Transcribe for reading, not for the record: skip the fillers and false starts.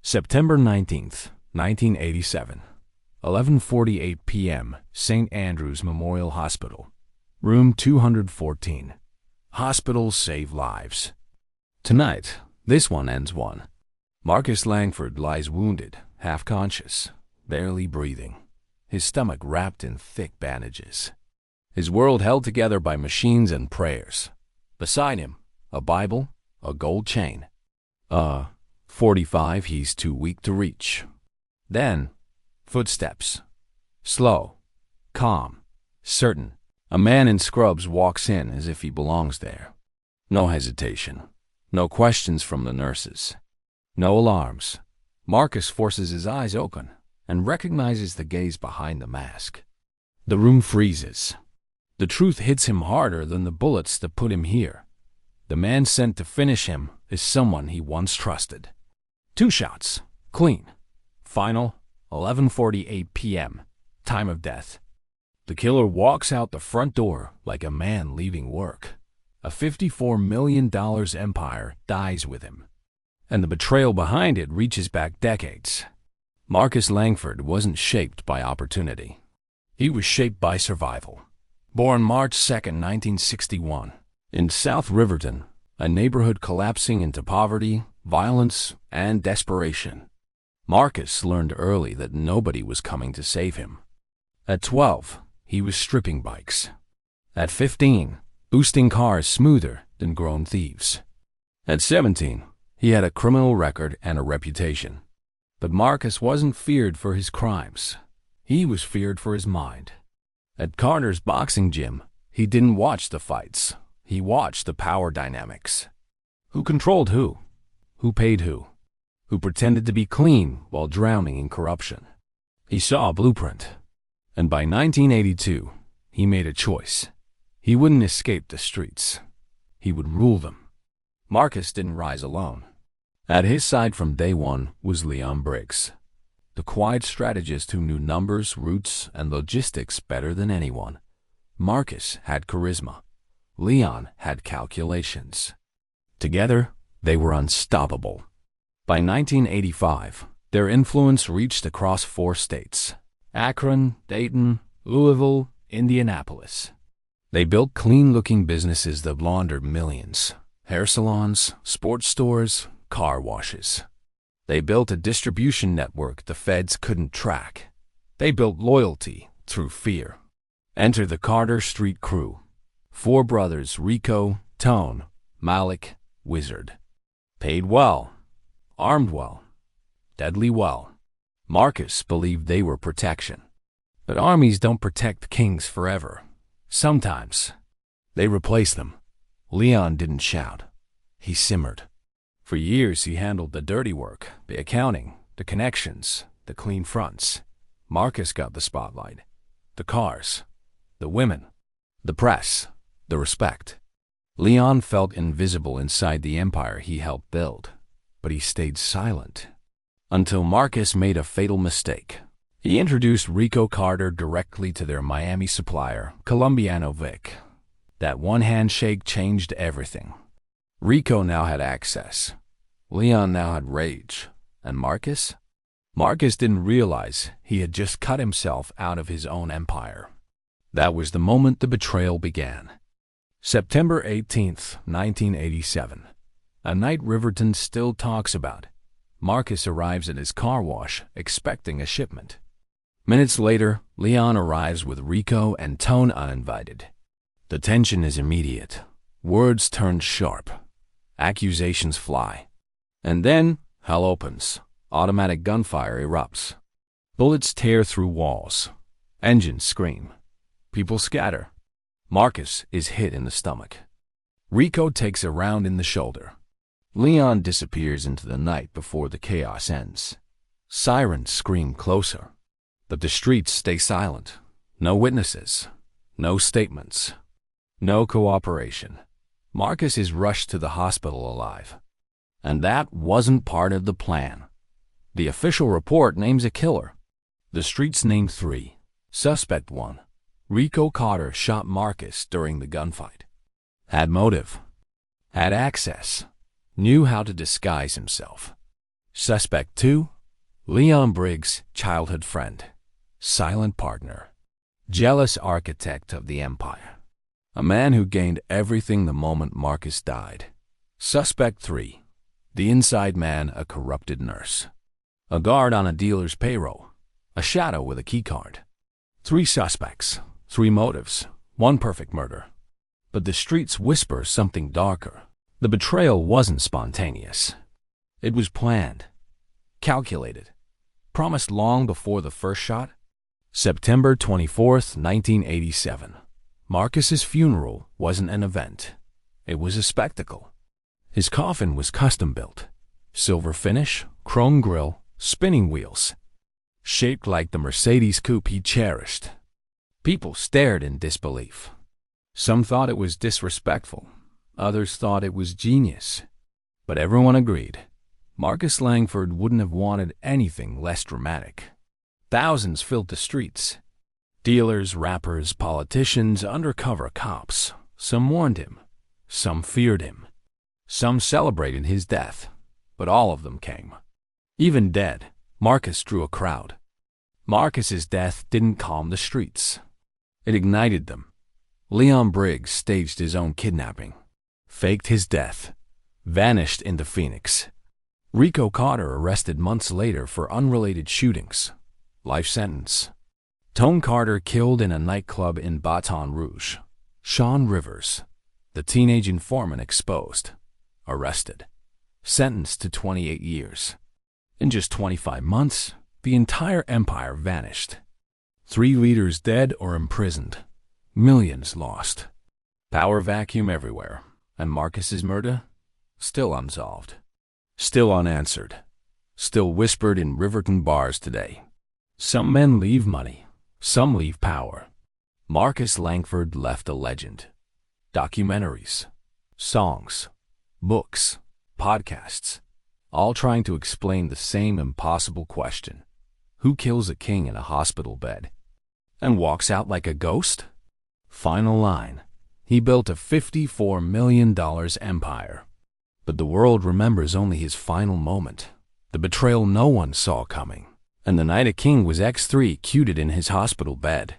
September 19th, 1987, 11:48 p.m., St. Andrew's Memorial Hospital, room 214. Hospitals save lives. Tonight, this one ends one. Marcus Langford lies wounded, half-conscious, barely breathing, his stomach wrapped in thick bandages. His world held together by machines and prayers. Beside him, a Bible, a gold chain. 45 he's too weak to reach. Then, footsteps. Slow, calm, certain. A man in scrubs walks in as if he belongs there. No hesitation. No questions from the nurses. No alarms. Marcus forces his eyes open and recognizes the gaze behind the mask. The room freezes. The truth hits him harder than the bullets that put him here. The man sent to finish him is someone he once trusted. 2 shots. Clean. Final. 11:48 p.m. Time of death. The killer walks out the front door like a man leaving work. A $54 million empire dies with him. And the betrayal behind it reaches back decades. Marcus Langford wasn't shaped by opportunity. He was shaped by survival. Born March 2nd, 1961, in South Riverton, a neighborhood collapsing into poverty, violence, and desperation. Marcus learned early that nobody was coming to save him. At 12, he was stripping bikes. At 15, boosting cars smoother than grown thieves. At 17, he had a criminal record and a reputation. But Marcus wasn't feared for his crimes. He was feared for his mind. At Carter's boxing gym, he didn't watch the fights. He watched the power dynamics. Who controlled who? Who paid who? Who pretended to be clean while drowning in corruption? He saw a blueprint. And by 1982, he made a choice. He wouldn't escape the streets. He would rule them. Marcus didn't rise alone. At his side from day one was Leon Briggs, the quiet strategist who knew numbers, routes, and logistics better than anyone. Marcus had charisma. Leon had calculations. Together, they were unstoppable. By 1985, their influence reached across 4 states: Akron, Dayton, Louisville, Indianapolis. They built clean-looking businesses that laundered millions: hair salons, sports stores, car washes. They built a distribution network the feds couldn't track. They built loyalty through fear. Enter the Carter Street Crew. 4 brothers: Rico, Tone, Malik, Wizard. Paid well. Armed well. Deadly well. Marcus believed they were protection. But armies don't protect kings forever. Sometimes they replace them. Leon didn't shout. He simmered. For years he handled the dirty work, the accounting, the connections, the clean fronts. Marcus got the spotlight. The cars, the women, the press, the respect. Leon felt invisible inside the empire he helped build, but he stayed silent. Until Marcus made a fatal mistake. He introduced Rico Carter directly to their Miami supplier, Colombiano Vic. That one handshake changed everything. Rico now had access. Leon now had rage. And Marcus? Marcus didn't realize he had just cut himself out of his own empire. That was the moment the betrayal began. September 18th, 1987. A night Riverton still talks about. Marcus arrives at his car wash, expecting a shipment. Minutes later, Leon arrives with Rico and Tone uninvited. The tension is immediate. Words turn sharp. Accusations fly. And then, hell opens. Automatic gunfire erupts. Bullets tear through walls. Engines scream. People scatter. Marcus is hit in the stomach. Rico takes a round in the shoulder. Leon disappears into the night before the chaos ends. Sirens scream closer. But the streets stay silent. No witnesses. No statements. No cooperation. Marcus is rushed to the hospital alive. And that wasn't part of the plan. The official report names a killer. The streets name 3. Suspect 1. Rico Carter shot Marcus during the gunfight. Had motive. Had access. Knew how to disguise himself. Suspect 2, Leon Briggs, childhood friend, silent partner, jealous architect of the empire, a man who gained everything the moment Marcus died. Suspect 3, the inside man, a corrupted nurse, a guard on a dealer's payroll, a shadow with a keycard. 3 suspects, 3 motives, 1 perfect murder. But the streets whisper something darker. The betrayal wasn't spontaneous. It was planned, calculated, promised long before the first shot. September 24th, 1987. Marcus's funeral wasn't an event. It was a spectacle. His coffin was custom-built. Silver finish, chrome grille, spinning wheels, shaped like the Mercedes coupe he cherished. People stared in disbelief. Some thought it was disrespectful. Others thought it was genius. But everyone agreed. Marcus Langford wouldn't have wanted anything less dramatic. Thousands filled the streets. Dealers, rappers, politicians, undercover cops. Some mourned him. Some feared him. Some celebrated his death. But all of them came. Even dead, Marcus drew a crowd. Marcus's death didn't calm the streets. It ignited them. Leon Briggs staged his own kidnapping, faked his death, vanished into Phoenix. Rico Carter arrested months later for unrelated shootings. Life sentence. Tone Carter killed in a nightclub in Baton Rouge. Sean Rivers, the teenage informant, exposed. Arrested. Sentenced to 28 years. In just 25 months, the entire empire vanished. 3 leaders dead or imprisoned. Millions lost. Power vacuum everywhere. And Marcus's murder? Still unsolved. Still unanswered. Still whispered in Riverton bars today. Some men leave money. Some leave power. Marcus Langford left a legend. Documentaries, songs, books, podcasts, all trying to explain the same impossible question. Who kills a king in a hospital bed and walks out like a ghost? Final line. He built a $54 million empire. But the world remembers only his final moment. The betrayal no one saw coming. And the night a king was X3 cuted in his hospital bed.